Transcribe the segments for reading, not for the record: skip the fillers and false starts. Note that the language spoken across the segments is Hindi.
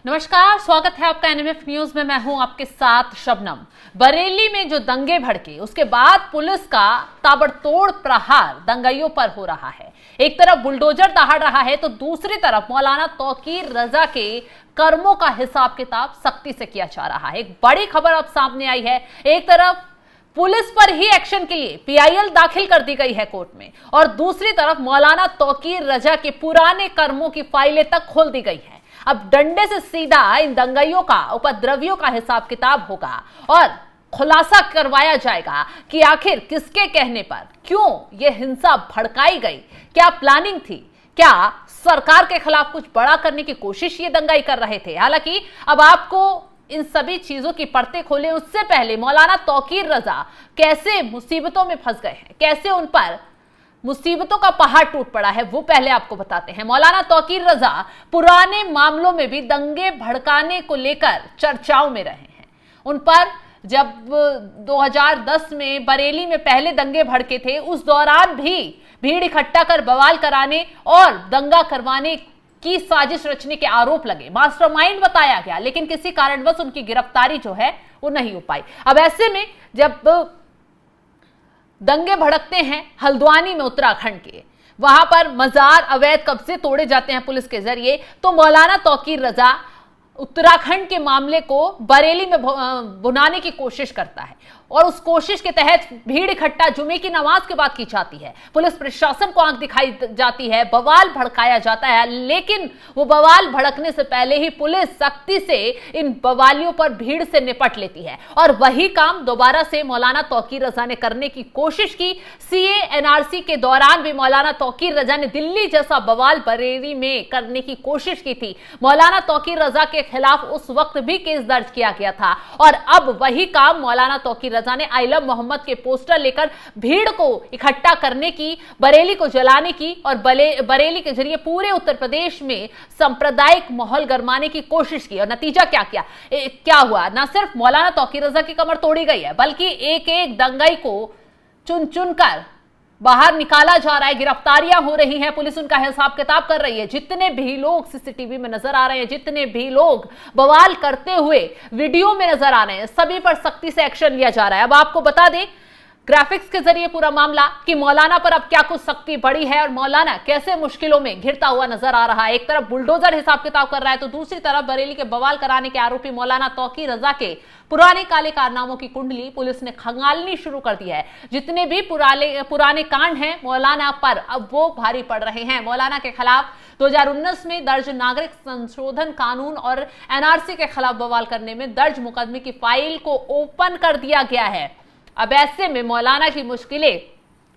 नमस्कार, स्वागत है आपका एनएमएफ न्यूज में। मैं हूं आपके साथ शबनम। बरेली में जो दंगे भड़के उसके बाद पुलिस का ताबड़तोड़ प्रहार दंगाइयों पर हो रहा है। एक तरफ बुलडोजर दहाड़ रहा है तो दूसरी तरफ मौलाना तौकीर रजा के कर्मों का हिसाब किताब सख्ती से किया जा रहा है। एक बड़ी खबर अब सामने आई है। एक तरफ पुलिस पर ही एक्शन के लिए पीआईएल दाखिल कर दी गई है कोर्ट में और दूसरी तरफ मौलाना तौकीर रजा के पुराने कर्मों की फाइलें तक खोल दी गई है। अब डंडे से सीधा इन दंगाइयों का, उपद्रवियों का हिसाब किताब होगा और खुलासा करवाया जाएगा कि आखिर किसके कहने पर क्यों यह हिंसा भड़काई गई, क्या प्लानिंग थी, क्या सरकार के खिलाफ कुछ बड़ा करने की कोशिश ये दंगाई कर रहे थे। हालांकि अब आपको इन सभी चीजों की परतें खोलें उससे पहले मौलाना तौकीर रजा कैसे मुसीबतों में फंस गए हैं, कैसे उन पर मुसीबतों का पहाड़ टूट पड़ा है, वो पहले आपको बताते हैं। मौलाना तौकीर रजा पुराने मामलों में भी दंगे भड़काने को लेकर चर्चाओं में रहे हैं। उन पर जब 2010 में बरेली में पहले दंगे भड़के थे उस दौरान भी भीड़ इकट्ठा कर बवाल कराने और दंगा करवाने की साजिश रचने के आरोप लगे। मास्टरमाइंड बताया गया, लेकिन किसी कारणवश उनकी गिरफ्तारी जो है वो नहीं हो पाई। अब ऐसे में जब दंगे भड़कते हैं हल्द्वानी में उत्तराखंड के, वहां पर मजार अवैध कब्जे तोड़े जाते हैं पुलिस के जरिए, तो मौलाना तौकीर रजा उत्तराखंड के मामले को बरेली में बुनाने की कोशिश करता है और उस कोशिश के तहत भीड़ इकट्ठा जुमे की नमाज के बाद की जाती है। पुलिस प्रशासन को आंख दिखाई जाती है, बवाल भड़काया जाता है, लेकिन वो बवाल भड़कने से पहले ही पुलिस सख्ती से इन बवालियों पर भीड़ से निपट लेती है और वही काम दोबारा से मौलाना तौकीर रजा ने करने की कोशिश की। सीए एनआरसी के दौरान भी मौलाना तौकीर रजा ने दिल्ली जैसा बवाल बरेली में करने की कोशिश की थी। मौलाना तौकीर रजा के खिलाफ उस वक्त भी केस दर्ज किया गया था और अब वही काम मौलाना तौकीर रजा ने आइलम मोहम्मद के पोस्टर लेकर भीड़ को इकट्ठा करने की, बरेली को जलाने की और बरेली के जरिए पूरे उत्तर प्रदेश में सांप्रदायिक माहौल गरमाने की कोशिश की। और नतीजा क्या हुआ? न सिर्फ मौलाना तौकीर रजा की कमर तोड़ी गई है, बल्कि एक एक दंगाई को चुन चुन कर बाहर निकाला जा रहा है, गिरफ्तारियां हो रही हैं, पुलिस उनका हिसाब किताब कर रही है। जितने भी लोग सीसीटीवी में नजर आ रहे हैं, जितने भी लोग बवाल करते हुए वीडियो में नजर आ रहे हैं, सभी पर सख्ती से एक्शन लिया जा रहा है। अब आपको बता दें ग्राफिक्स के जरिए पूरा मामला कि मौलाना पर अब क्या कुछ सख्ती बढ़ी है और मौलाना कैसे मुश्किलों में घिरता हुआ नजर आ रहा है। एक तरफ बुलडोजर हिसाब किताब कर रहा है तो दूसरी तरफ बरेली के बवाल कराने के आरोपी मौलाना तौकीर रजा के पुराने काले कारनामों की कुंडली पुलिस ने खंगालनी शुरू कर दी है। जितने भी पुराने कांड हैं मौलाना पर अब वो भारी पड़ रहे हैं। मौलाना के खिलाफ 2019 में दर्ज नागरिक संशोधन कानून और एनआरसी के खिलाफ बवाल करने में दर्ज मुकदमे की फाइल को ओपन कर दिया गया है। अब ऐसे में मौलाना की मुश्किलें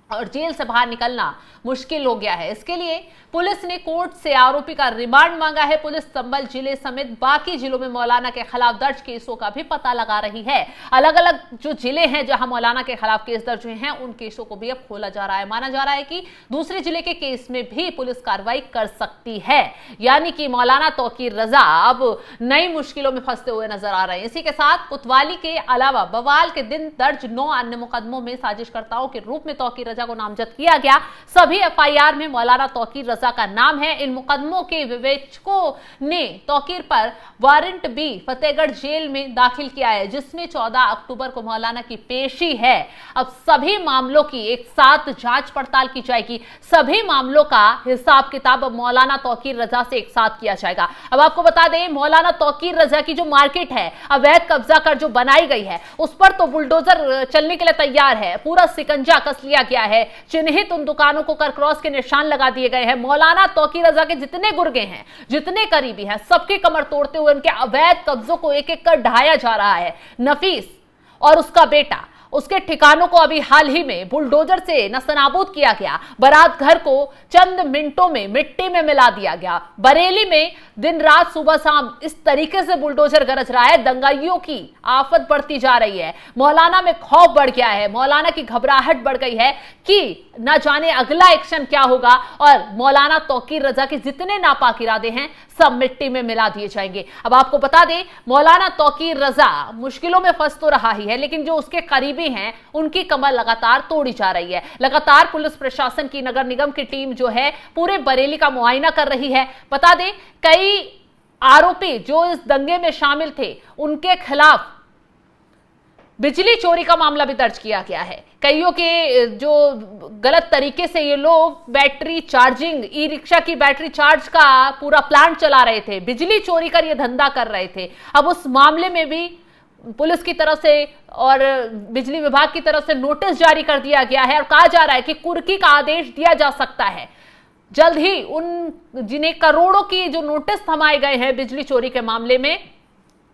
और जेल से बाहर निकलना मुश्किल हो गया है। इसके लिए पुलिस ने कोर्ट से आरोपी का रिमांड मांगा है। पुलिस संभल जिले समेत बाकी जिलों में मौलाना के खिलाफ दर्ज केसों का भी पता लगा रही है। अलग अलग जो जिले हैं जहां मौलाना के खिलाफ केस दर्ज हुए हैं उन केसों को भी अब खोला जा रहा है। माना जा रहा है कि दूसरे जिले के केस में भी पुलिस कार्रवाई कर सकती है, यानी कि मौलाना तौकीर रजा अब नई मुश्किलों में फंसते हुए नजर आ रहे हैं। इसी के साथ कोतवाली के अलावा बवाल के दिन दर्ज 9 अन्य मुकदमों में साजिशकर्ताओं के रूप में तौकीर रजा को नामजद किया गया। सभी एफआईआर में मौलाना तौकीर रजा का नाम है। इन मुकदमों के विवेचकों ने तौकीर पर वारंट भी फतेहगढ़ जेल में दाखिल किया है, जिसमें 14 अक्टूबर को मौलाना की पेशी है। अब सभी मामलों की एक साथ जांच पड़ताल की जाएगी। सभी मामलों का हिसाब किताब मौलाना तौकीर रजा से एक साथ किया जाएगा। अब आपको बता दें मौलाना तौकीर रजा की जो मार्केट है अवैध कब्जा कर जो बनाई गई है उस पर तो बुलडोजर चलने के लिए तैयार है। पूरा सिकंजा कस लिया गया है। चिन्हित उन दुकानों को कर क्रॉस के निशान लगा दिए गए हैं। मौलाना तौकीर रजा के जितने गुर्गे हैं, जितने करीबी हैं, सबकी कमर तोड़ते हुए उनके अवैध कब्जों को एक एक कर ढाया जा रहा है। नफीस और उसका बेटा, उसके ठिकानों को अभी हाल ही में बुलडोजर से नस्तनाबूद किया गया। बारात घर को चंद मिनटों में मिट्टी में मिला दिया गया। बरेली में दिन रात सुबह शाम इस तरीके से बुलडोजर गरज रहा है, दंगाइयों की आफत बढ़ती जा रही है। मौलाना में खौफ बढ़ गया है, मौलाना की घबराहट बढ़ गई है कि न जाने अगला एक्शन क्या होगा और मौलाना तौकीर रजा के जितने नापाक इरादे हैं सब मिट्टी में मिला दिए जाएंगे। अब आपको बता दें मौलाना तौकीर रजा मुश्किलों में फंस तो रहा ही है, लेकिन जो उसके करीबी हैं उनकी कमर लगातार तोड़ी जा रही है। लगातार पुलिस प्रशासन की नगर निगम की टीम जो है पूरे बरेली का मुआयना कर रही है। बता दें कई आरोपी जो इस दंगे में शामिल थे उनके खिलाफ बिजली चोरी का मामला भी दर्ज किया गया है। कईयों के जो गलत तरीके से ये लोग बैटरी चार्जिंग, ई रिक्शा की बैटरी चार्ज का पूरा प्लांट चला रहे थे, बिजली चोरी कर ये धंधा कर रहे थे। अब उस मामले में भी पुलिस की तरफ से और बिजली विभाग की तरफ से नोटिस जारी कर दिया गया है और कहा जा रहा है कि कुर्की का आदेश दिया जा सकता है। जल्द ही उन जिन्हें करोड़ों की जो नोटिस थमाए गए हैं बिजली चोरी के मामले में,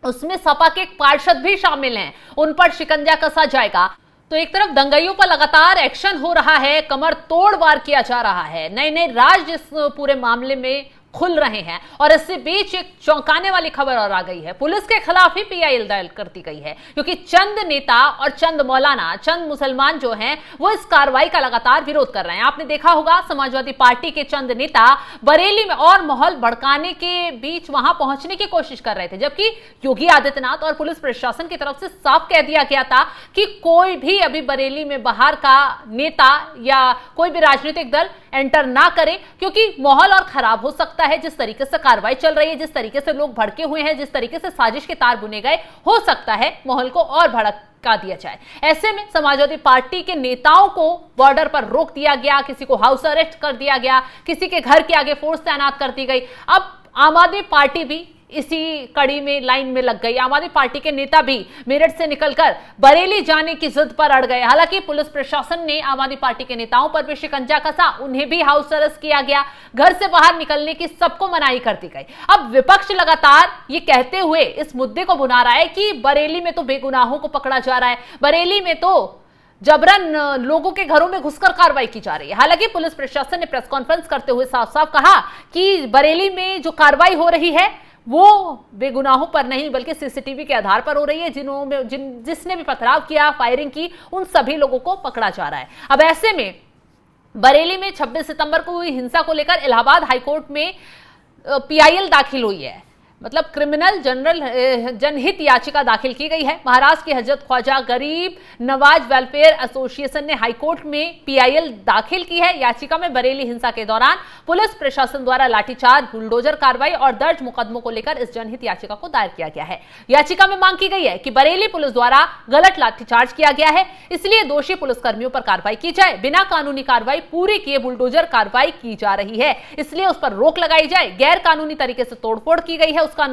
उसमें सपा के एक पार्षद भी शामिल हैं, उन पर शिकंजा कसा जाएगा। तो एक तरफ दंगाइयों पर लगातार एक्शन हो रहा है, कमर तोड़ वार किया जा रहा है, नए नए राज इस पूरे मामले में खुल रहे हैं और इससे बीच एक चौंकाने वाली खबर और आ गई है। पुलिस के खिलाफ ही पीआईएल दायर कर दी गई है क्योंकि चंद नेता और चंद मौलाना, चंद मुसलमान जो हैं वो इस कार्रवाई का लगातार विरोध कर रहे हैं। आपने देखा होगा समाजवादी पार्टी के चंद नेता बरेली में और माहौल भड़काने के बीच वहां पहुंचने की कोशिश कर रहे थे, जबकि योगी आदित्यनाथ और पुलिस प्रशासन की तरफ से साफ कह दिया गया था कि कोई भी अभी बरेली में बाहर का नेता या कोई भी राजनीतिक दल एंटर ना करे क्योंकि माहौल और खराब हो सकता है। जिस तरीके से कार्रवाई चल रही है, जिस तरीके से लोग भड़के हुए हैं, जिस तरीके से साजिश के तार बुने गए, हो सकता है माहौल को और भड़का दिया जाए। ऐसे में समाजवादी पार्टी के नेताओं को बॉर्डर पर रोक दिया गया, किसी को हाउस अरेस्ट कर दिया गया, किसी के घर के आगे फोर्स तैनात कर दी गई। अब आम आदमी पार्टी भी इसी कड़ी में लाइन में लग गई। आम आदमी पार्टी के नेता भी मेरठ से निकलकर बरेली जाने की जिद पर अड़ गए। हालांकि पुलिस प्रशासन ने आम आदमी पार्टी के नेताओं पर भी शिकंजा कसा, उन्हें भी हाउस अरेस्ट किया गया, घर से बाहर निकलने की सबको मनाही कर दी गई। अब विपक्ष लगातार ये कहते हुए इस मुद्दे को भुना रहा है कि बरेली में तो बेगुनाहों को पकड़ा जा रहा है, बरेली में तो जबरन लोगों के घरों में घुसकर कार्रवाई की जा रही है। हालांकि पुलिस प्रशासन ने प्रेस कॉन्फ्रेंस करते हुए साफ साफ कहा कि बरेली में जो कार्रवाई हो रही है वो बेगुनाहों पर नहीं बल्कि सीसीटीवी के आधार पर हो रही है। जिसने भी पथराव किया, फायरिंग की, उन सभी लोगों को पकड़ा जा रहा है। अब ऐसे में बरेली में 26 सितंबर को हुई हिंसा को लेकर इलाहाबाद हाईकोर्ट में पीआईएल दाखिल हुई है, मतलब क्रिमिनल जनहित याचिका दाखिल की गई है। महाराष्ट्र की हजरत ख्वाजा गरीब नवाज वेलफेयर एसोसिएशन ने हाईकोर्ट में पीआईएल दाखिल की है। याचिका में बरेली हिंसा के दौरान पुलिस प्रशासन द्वारा लाठीचार्ज, बुलडोजर कार्रवाई और दर्ज मुकदमों को लेकर इस जनहित याचिका को दायर किया गया है। याचिका में मांग की गई है कि बरेली पुलिस द्वारा गलत लाठीचार्ज किया गया है, इसलिए दोषी पुलिसकर्मियों पर कार्रवाई की जाए। बिना कानूनी कार्रवाई पूरी किए बुलडोजर कार्रवाई की जा रही है, इसलिए उस पर रोक लगाई जाए। गैर कानूनी तरीके से तोड़फोड़ की गई है, उसका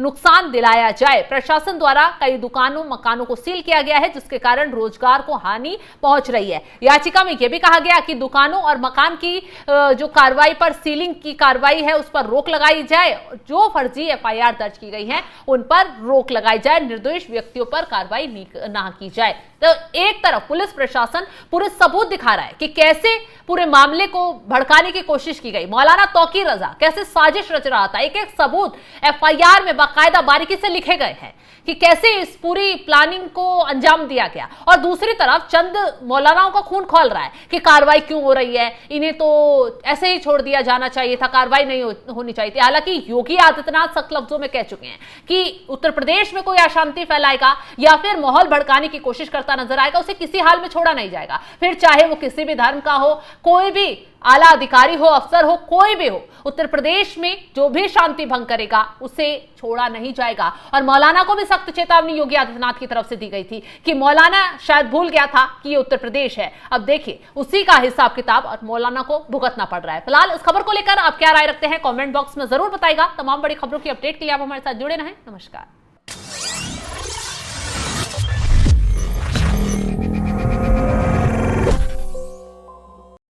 नुकसान दिलाया जाए। प्रशासन द्वारा कई दुकानों, मकानों को सील किया गया है जिसके कारण रोजगार को हानि पहुंच रही है। याचिका में यह भी कहा गया कि दुकानों और मकान की जो कार्रवाई पर सीलिंग की कार्रवाई है उस पर रोक लगाई जाए। जो फर्जी एफआईआर दर्ज की गई है उन पर रोक लगाई जाए, निर्दोष व्यक्तियों पर कार्रवाई ना की जाए। तो एक तरफ पुलिस प्रशासन पूरे सबूत दिखा रहा है कि कैसे पूरे मामले को भड़काने की कोशिश की गई, मौलाना तौकीर रजा कैसे साजिश रच रहा था। एक एक सबूत एफआईआर में बाकायदा बारीकी से लिखे गए हैं कि कैसे इस पूरी प्लानिंग को अंजाम दिया गया। और दूसरी तरफ चंद मौलानाओं का खून खौल रहा है कि कार्रवाई क्यों हो रही है, इन्हें तो ऐसे ही छोड़ दिया जाना चाहिए था, कार्रवाई नहीं होनी चाहिए थी। हालांकि योगी आदित्यनाथ सख्त लफ्जों में कह चुके हैं कि उत्तर प्रदेश में कोई अशांति फैलाएगा या फिर माहौल भड़काने की कोशिश करता नजर आएगा, उसे किसी हाल में छोड़ा नहीं जाएगा, फिर चाहे वो किसी भी धर्म का हो, कोई भी आला अधिकारी हो, अफसर हो, कोई भी हो। उत्तर प्रदेश में जो भी शांति भंग करेगा उसे छोड़ा नहीं जाएगा। और मौलाना को भी सख्त चेतावनी योगी आदित्यनाथ की तरफ से दी गई थी कि मौलाना शायद भूल गया था कि ये उत्तर प्रदेश है। अब देखिए उसी का हिसाब किताब और मौलाना को भुगतना पड़ रहा है। फिलहाल इस खबर को लेकर आप क्या राय रखते हैं कमेंट बॉक्स में जरूर बताइएगा। तमाम बड़ी खबरों की अपडेट के लिए आप हमारे साथ जुड़े रहें। नमस्कार।